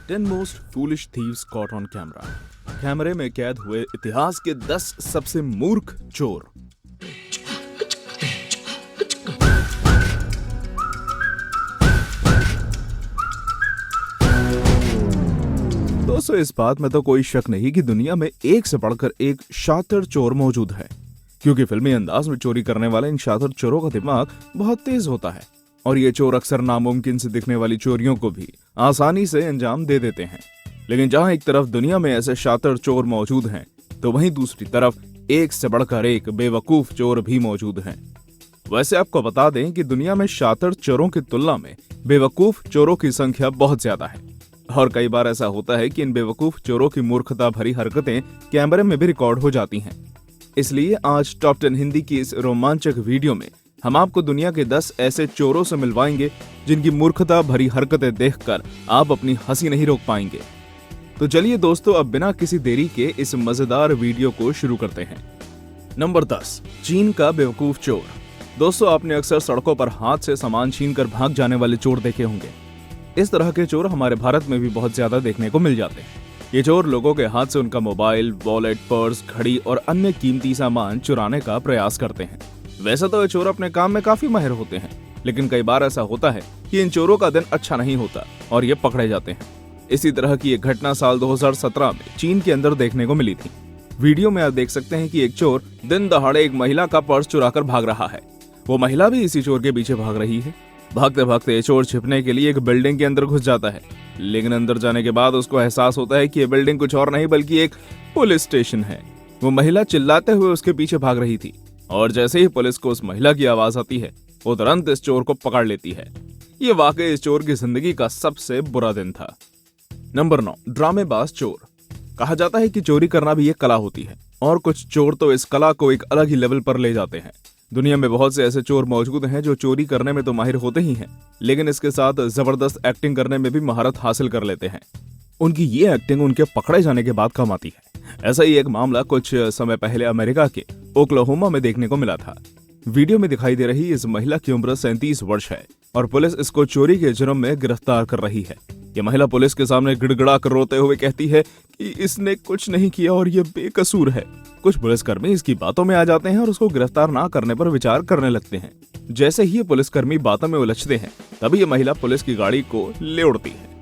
10 most foolish thieves caught on camera. कैमरे में कैद हुए इतिहास के 10 सबसे मूर्ख चोर। दोस्तों, इस बात में तो कोई शक नहीं कि दुनिया में एक से बढ़कर एक शातिर चोर मौजूद है, क्योंकि फिल्मी अंदाज में चोरी करने वाले इन शातिर चोरों का दिमाग बहुत तेज होता है और ये चोर अक्सर नामुमकिन से दिखने वाली चोरियों को भी आसानी से अंजाम दे देते हैं। लेकिन जहां एक तरफ दुनिया में ऐसे शातिर चोर मौजूद हैं, तो वहीं दूसरी तरफ एक से बढ़कर एक बेवकूफ चोर भी मौजूद हैं। वैसे आपको बता दें कि दुनिया में शातिर चोरों की तुलना में बेवकूफ चोरों की संख्या बहुत ज्यादा है और कई बार ऐसा होता है कि इन बेवकूफ चोरों की मूर्खता भरी हरकतें कैमरे में भी रिकॉर्ड हो जाती हैं। इसलिए आज टॉप 10 हिंदी की इस रोमांचक वीडियो में हम आपको दुनिया के 10 ऐसे चोरों से मिलवाएंगे जिनकी मूर्खता भरी हरकतें देखकर आप अपनी हंसी नहीं रोक पाएंगे। तो चलिए दोस्तों, अब बिना किसी देरी के इस मजेदार वीडियो को शुरू करते हैं। नंबर 10, चीन का बेवकूफ चोर। दोस्तों, आपने अक्सर सड़कों पर हाथ से सामान छीनकर भाग जाने वाले चोर देखे होंगे। इस तरह के चोर हमारे भारत में भी बहुत ज्यादा देखने को मिल जाते हैं। ये चोर लोगों के हाथ से उनका मोबाइल, वॉलेट, पर्स, घड़ी और अन्य कीमती सामान चुराने का प्रयास करते हैं। वैसे तो ये चोर अपने काम में काफी माहिर होते हैं, लेकिन कई बार ऐसा होता है कि इन चोरों का दिन अच्छा नहीं होता और ये पकड़े जाते हैं। इसी तरह की एक घटना साल 2017 में चीन के अंदर देखने को मिली थी। वीडियो में आप देख सकते हैं कि एक चोर दिन दहाड़े एक महिला का पर्स चुराकर भाग रहा है। वो महिला भी इसी चोर के पीछे भाग रही है। भागते भागते ये चोर छिपने के लिए एक बिल्डिंग के अंदर घुस जाता है, लेकिन अंदर जाने के बाद उसको एहसास होता है कि ये बिल्डिंग कुछ और नहीं बल्कि एक पुलिस स्टेशन है। वो महिला चिल्लाते हुए उसके पीछे भाग रही थी और जैसे ही पुलिस को उस महिला की आवाज आती है, वो तुरंत इस चोर को पकड़ लेती है। ये वाकई इस चोर की जिंदगी का सबसे बुरा दिन था। नंबर 9, ड्रामेबाज चोर। कहा जाता है कि चोरी करना भी एक कला होती है और कुछ चोर तो इस कला को एक अलग ही लेवल पर ले जाते हैं। दुनिया में बहुत से ऐसे चोर मौजूद हैं जो चोरी करने में तो माहिर होते ही हैं, लेकिन इसके साथ जबरदस्त एक्टिंग करने में भी महारत हासिल कर लेते हैं। उनकी ये एक्टिंग उनके पकड़े जाने के बाद काम आती है। ऐसा ही एक मामला कुछ समय पहले अमेरिका के ओक्लाहोमा में देखने को मिला था। वीडियो में दिखाई दे रही इस महिला की उम्र 37 वर्ष है और पुलिस इसको चोरी के जुर्म में गिरफ्तार कर रही है। ये महिला पुलिस के सामने गिड़गिड़ा कर रोते हुए कहती है कि इसने कुछ नहीं किया और ये बेकसूर है। कुछ पुलिसकर्मी इसकी बातों में आ जाते हैं और उसको गिरफ्तार ना करने पर विचार करने लगते हैं। जैसे ही ये पुलिसकर्मी बातों में उलझते हैं, तभी ये महिला पुलिस की गाड़ी को ले उड़ती है।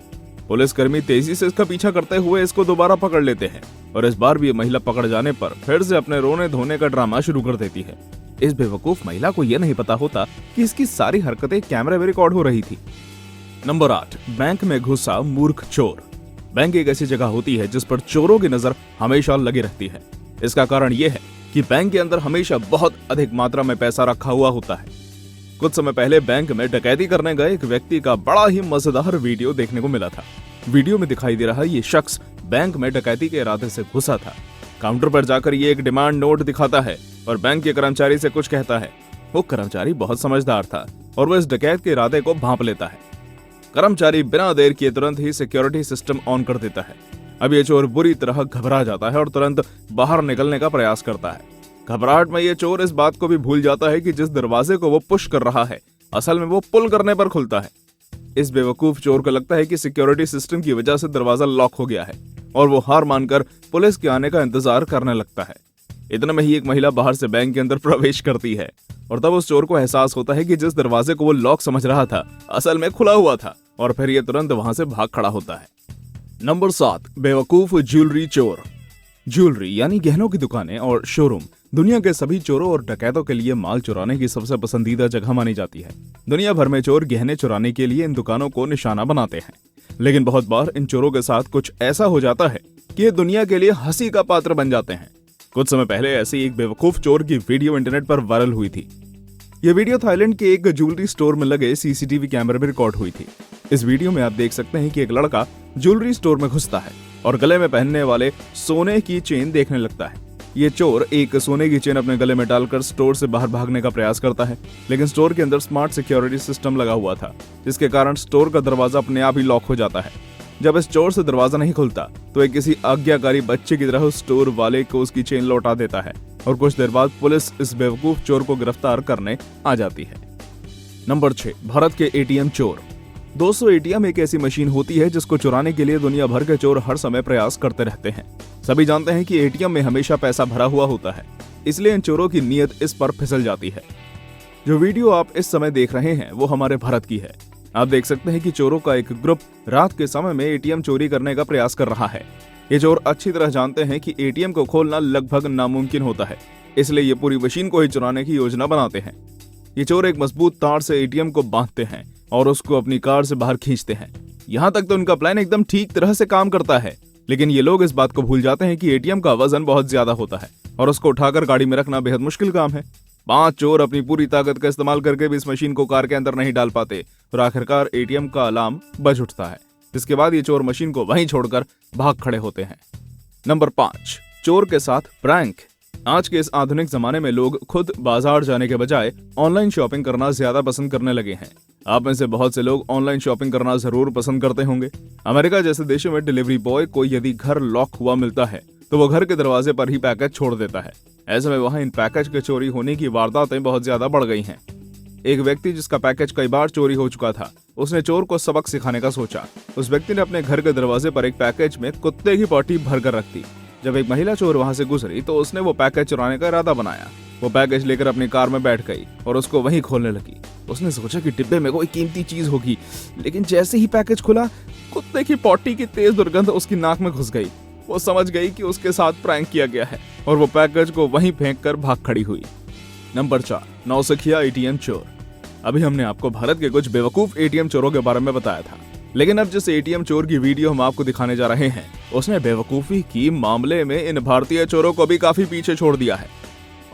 पुलिसकर्मी तेजी से इसका पीछा करते हुए इसको दोबारा पकड़ लेते हैं और इस बार भी ये महिला पकड़ जाने पर फिर से अपने रोने धोने का ड्रामा शुरू कर देती है। इस बेवकूफ महिला को यह नहीं पता होता कि इसकी सारी हरकतें कैमरे में रिकॉर्ड हो रही थी। नंबर 8, बैंक में घुसा मूर्ख चोर। बैंक एक ऐसी जगह होती है जिस पर चोरों की नजर हमेशा लगी रहती है। इसका कारण यह है कि बैंक के अंदर हमेशा बहुत अधिक मात्रा में पैसा रखा हुआ होता है। कुछ समय पहले बैंक में डकैती करने गए एक व्यक्ति का बड़ा ही मजेदार वीडियो देखने को मिला था। वीडियो में दिखाई दे रहा ये शख्स बैंक में डकैती के इरादे से घुसा था। काउंटर पर जाकर ये एक डिमांड नोट दिखाता है और बैंक के कर्मचारी से कुछ कहता है। वो कर्मचारी बहुत समझदार था और वो इस डकैत के इरादे को भांप लेता है। कर्मचारी बिना देर किए तुरंत ही सिक्योरिटी सिस्टम ऑन कर देता है। अब ये चोर बुरी तरह घबरा जाता है और तुरंत बाहर निकलने का प्रयास करता है। घबराहट में ये चोर इस बात को भी भूल जाता है कि जिस दरवाजे को वो पुश कर रहा है, असल में वो पुल करने पर खुलता है। इस बेवकूफ चोर को लगता है कि सिक्योरिटी सिस्टम की वजह से दरवाजा लॉक हो गया है और वो हार मानकर पुलिस के आने का इंतजार करने लगता है। इतने में ही एक महिला बाहर से बैंक के अंदर प्रवेश करती है और तब उस चोर को एहसास होता है कि जिस दरवाजे को वो लॉक समझ रहा था, असल में खुला हुआ था और फिर ये तुरंत वहां से भाग खड़ा होता है। नंबर 7, बेवकूफ ज्वेलरी चोर। ज्वेलरी यानी गहनों की दुकानें और शोरूम दुनिया के सभी चोरों और डकैतों के लिए माल चुराने की सबसे पसंदीदा जगह मानी जाती है। दुनिया भर में चोर गहने चुराने के लिए इन दुकानों को निशाना बनाते हैं, लेकिन बहुत बार इन चोरों के साथ कुछ ऐसा हो जाता है कि ये दुनिया के लिए हंसी का पात्र बन जाते हैं। कुछ समय पहले ऐसी एक बेवकूफ चोर की वीडियो इंटरनेट पर वायरल हुई थी। ये वीडियो थाईलैंड के एक ज्वेलरी स्टोर में लगे सीसीटीवी कैमरे में रिकॉर्ड हुई थी। इस वीडियो में आप देख सकते हैं कि एक लड़का ज्वेलरी स्टोर में घुसता है और गले में पहनने वाले सोने की चेन देखने लगता है। ये चोर एक सोने की चेन अपने गले में डालकर स्टोर से बाहर भागने का प्रयास करता है, लेकिन स्टोर के अंदर स्मार्ट सिक्योरिटी सिस्टम लगा हुआ था, जिसके कारण स्टोर का दरवाजा अपने आप ही लॉक हो जाता है। जब इस चोर से दरवाजा नहीं खुलता तो एक किसी आज्ञाकारी बच्चे की तरह स्टोर वाले को उसकी चेन लौटा देता है और कुछ देर बाद पुलिस इस बेवकूफ चोर को गिरफ्तार करने आ जाती है। नंबर 6, भारत के एटीएम चोर। दोस्तों, एटीएम एक ऐसी मशीन होती है जिसको चुराने के लिए दुनिया भर के चोर हर समय प्रयास करते रहते हैं। सभी जानते हैं कि एटीएम में हमेशा पैसा भरा हुआ होता है, इसलिए इन चोरों की नीयत इस पर फिसल जाती है। जो वीडियो आप इस समय देख रहे हैं वो हमारे भारत की है। आप देख सकते हैं कि चोरों का एक ग्रुप रात के समय में एटीएम चोरी करने का प्रयास कर रहा है। ये चोर अच्छी तरह जानते हैं कि एटीएम को खोलना लगभग नामुमकिन होता है, इसलिए ये पूरी मशीन को ही चुराने की योजना बनाते हैं। ये चोर एक मजबूत तार से एटीएम को बांधते हैं और उसको अपनी कार से बाहर खींचते हैं। यहाँ तक तो उनका प्लान एकदम ठीक तरह से काम करता है, लेकिन ये लोग इस बात को भूल जाते हैं कि एटीएम का वजन बहुत ज्यादा होता है और उसको उठाकर गाड़ी में रखना बेहद मुश्किल काम है। 5 चोर अपनी पूरी ताकत का इस्तेमाल करके भी इस मशीन को कार के अंदर नहीं डाल पाते और आखिरकार एटीएम का अलार्म बज उठता है। जिसके बाद ये चोर मशीन को वहीं छोड़कर भाग खड़े होते हैं। नंबर 5, चोर के साथ प्रैंक। आज के इस आधुनिक जमाने में लोग खुद बाजार जाने के बजाय ऑनलाइन शॉपिंग करना ज्यादा पसंद करने लगे हैं। आप में से बहुत से लोग ऑनलाइन शॉपिंग करना जरूर पसंद करते होंगे। अमेरिका जैसे देशों में डिलीवरी बॉय को यदि घर लॉक हुआ मिलता है तो वो घर के दरवाजे पर ही पैकेज छोड़ देता है। ऐसे में वहाँ इन पैकेज के चोरी होने की वारदातें बहुत ज्यादा बढ़ गई हैं। एक व्यक्ति जिसका पैकेज कई बार चोरी हो चुका था, उसने चोर को सबक सिखाने का सोचा। उस व्यक्ति ने अपने घर के दरवाजे पर एक पैकेज में कुत्ते की पॉटी भरकर रख दी। जब एक महिला चोर वहां से गुजरी तो उसने वो पैकेज चुराने का इरादा बनाया। वो पैकेज लेकर अपनी कार में बैठ गई और उसको वहीं खोलने लगी। उसने सोचा कि डिब्बे में कोई कीमती चीज होगी, लेकिन जैसे ही पैकेज खुला, कुत्ते की पॉटी की तेज दुर्गंध उसकी नाक में घुस गई। वो समझ गई कि उसके साथ प्रैंक किया गया है और वो पैकेज को वहीं फेंक कर भाग खड़ी हुई। नंबर 4, नौसिखिया एटीएम चोर। अभी हमने आपको भारत के कुछ बेवकूफ एटीएम चोरों के बारे में बताया था, लेकिन अब जिस एटीएम चोर की वीडियो हम आपको दिखाने जा रहे हैं, उसने बेवकूफी की मामले में इन भारतीय चोरों को भी काफी पीछे छोड़ दिया है।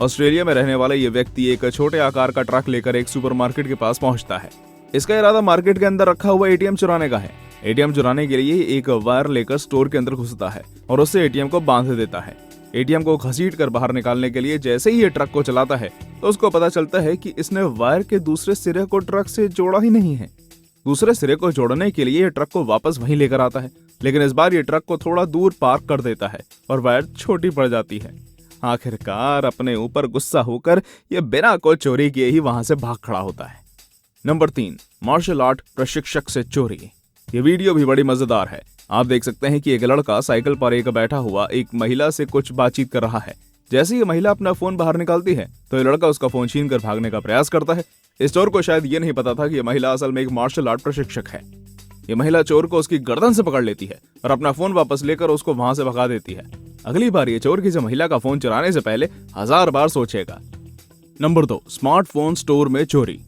ऑस्ट्रेलिया में रहने वाला ये व्यक्ति एक छोटे आकार का ट्रक लेकर एक सुपरमार्केट के पास पहुंचता है। इसका इरादा मार्केट के अंदर रखा हुआ एटीएम चुराने का है। एटीएम चुराने के लिए एक वायर लेकर स्टोर के अंदर घुसता है और उससे एटीएम को बांध देता है। एटीएम को घसीट कर बाहर निकालने के लिए जैसे ही ये ट्रक को चलाता है तो उसको पता चलता है कि इसने वायर के दूसरे सिरे को ट्रक से जोड़ा ही नहीं है। दूसरे सिरे को जोड़ने के लिए ये ट्रक को वापस वहीं लेकर आता है, लेकिन इस बार ये ट्रक को थोड़ा दूर पार्क कर देता है और वायर छोटी पड़ जाती है। आखिरकार अपने ऊपर गुस्सा होकर ये बिना कोई चोरी किए ही वहां से भाग खड़ा होता है। नंबर 3, मार्शल आर्ट प्रशिक्षक से चोरी। ये वीडियो भी बड़ी मजेदार है। आप देख सकते हैं कि एक लड़का साइकिल पर एक बैठा हुआ एक महिला से कुछ बातचीत कर रहा है। जैसे ही महिला अपना फोन बाहर निकालती है तो ये लड़का उसका फोन छीन कर भागने का प्रयास करता है। इस चोर को शायद ये नहीं पता था कि ये महिला असल में एक मार्शल आर्ट प्रशिक्षक है। ये महिला चोर को उसकी गर्दन से पकड़ लेती है और अपना फोन वापस लेकर उसको वहां से भगा देती है। अगली बार ये चोर किसी महिला का फोन चुराने से पहले 1000 बार सोचेगा। नंबर 2, स्मार्टफोन स्टोर में चोरी।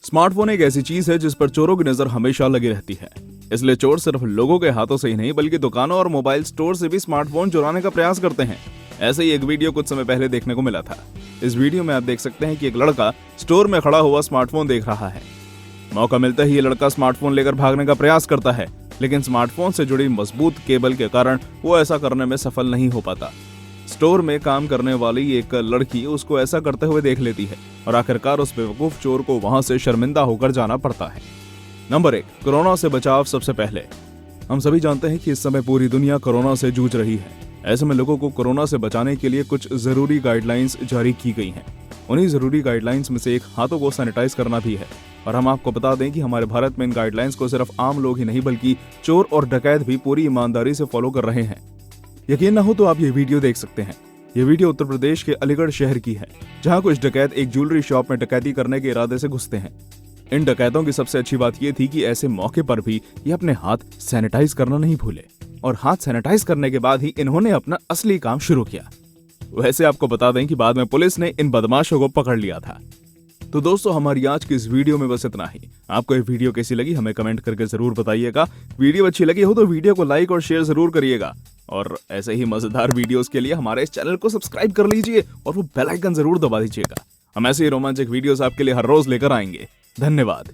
स्मार्टफोन एक ऐसी चीज है जिस पर चोरों की नजर हमेशा लगी रहती है, इसलिए चोर सिर्फ लोगों के हाथों से ही नहीं बल्कि दुकानों और मोबाइल स्टोर से भी स्मार्टफोन चुराने का प्रयास करते हैं। ऐसे ही एक वीडियो कुछ समय पहले देखने को मिला था। इस वीडियो में आप देख सकते हैं कि एक लड़का स्टोर में खड़ा हुआ स्मार्टफोन देख रहा है। मौका मिलते ही ये लड़का स्मार्टफोन लेकर भागने का प्रयास करता है, लेकिन स्मार्टफोन से जुड़ी मजबूत केबल के कारण वो ऐसा करने में सफल नहीं हो पाता। स्टोर में काम करने वाली एक लड़की उसको ऐसा करते हुए देख लेती है और आखिरकार उस बेवकूफ चोर को वहां से शर्मिंदा होकर जाना पड़ता है। नंबर 1, कोरोना से बचाव सबसे पहले। हम सभी जानते हैं कि इस समय पूरी दुनिया कोरोना से जूझ रही है। ऐसे में लोगों को कोरोना से बचाने के लिए कुछ जरूरी गाइडलाइंस जारी की गई हैं। उन्हीं जरूरी गाइडलाइंस में से एक हाथों को सैनिटाइज करना भी है। और हम आपको बता दें कि हमारे भारत में इन गाइडलाइंस को सिर्फ आम लोग ही नहीं बल्कि चोर और डकैत भी पूरी ईमानदारी से फॉलो कर रहे हैं। यकीन न हो तो आप ये वीडियो देख सकते हैं। ये वीडियो उत्तर प्रदेश के अलीगढ़ शहर की है, जहाँ कुछ डकैत एक ज्वेलरी शॉप में डकैती करने के इरादे से घुसते हैं। इन डकैतों की सबसे अच्छी बात यह थी कि ऐसे मौके पर भी ये अपने हाथ सैनिटाइज करना नहीं भूले और हाथ सैनिटाइज करने के बाद ही इन्होंने अपना असली काम शुरू किया। वैसे आपको बता दें कि बाद में पुलिस ने इन बदमाशों को पकड़ लिया था। तो दोस्तों, हमारी आज की इस वीडियो में बस इतना ही। आपको ये वीडियो कैसी लगी हमें कमेंट करके जरूर बताइएगा। वीडियो अच्छी लगी हो तो वीडियो को लाइक और शेयर जरूर करिएगा और ऐसे ही मजेदार वीडियोस के लिए हमारे इस चैनल को सब्सक्राइब कर लीजिए और वो बेल आइकन जरूर दबा दीजिएगा। हम ऐसे ही रोमांचक वीडियोस आपके लिए हर रोज लेकर आएंगे। धन्यवाद।